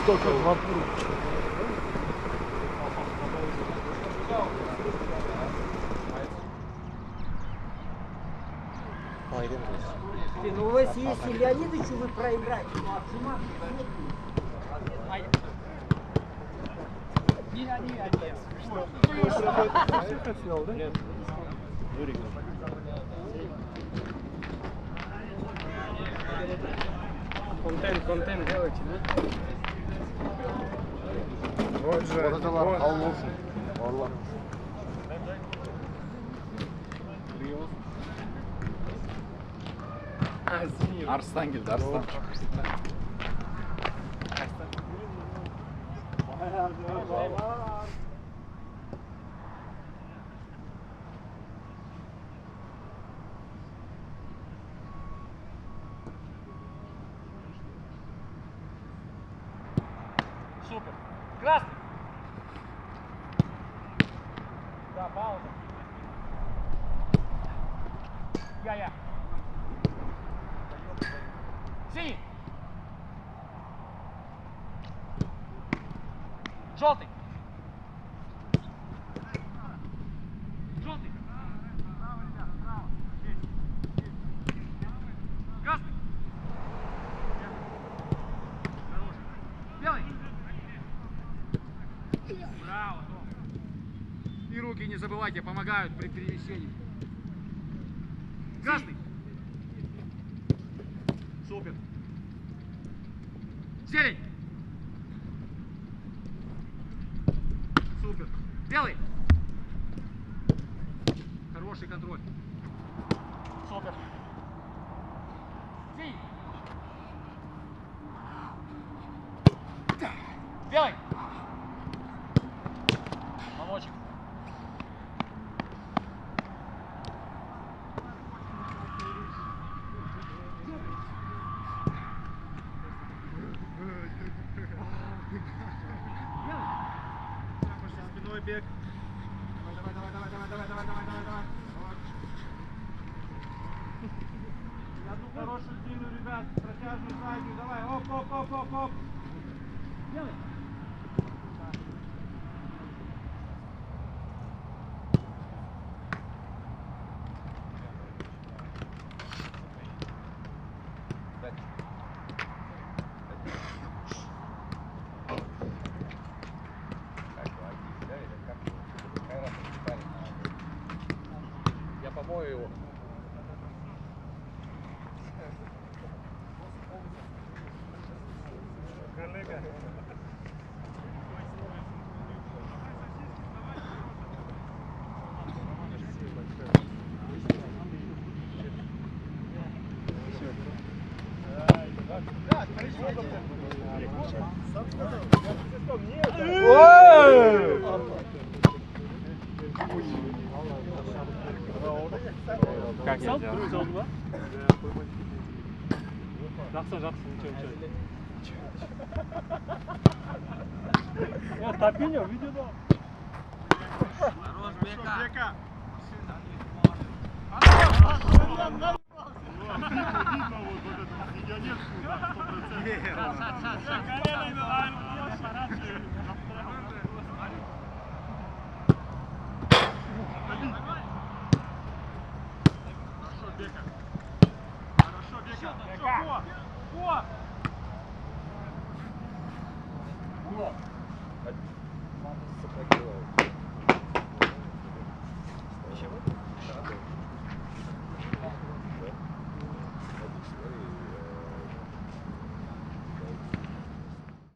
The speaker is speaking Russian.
Столько вокруг. Ну, у вас если Леонидовичу вы проиграете, ну отжиматься нет. Контент делайте, да? Вот же. Вот это Аллушин. Арстангель, да, Арстан. Супер. Красный. Да, пауза. Я. Синий. Желтый. Желтый. Красный. Белый. Браво, Том. И руки не забывайте, помогают при перемещении. Красный. Супер. Зелень. Супер. Белый. Хороший контроль. Супер. Синий. Белый. Молодчик. Спиной бег. Давай. Одну хорошую длинную, ребят. Протяжную заднюю. Давай. Оп. Делай. Я помою его. Коллега. Как я делал? Жақсы, ничего. Я топил видеода. Хорош, Бека. Хорошо, Бека. Во!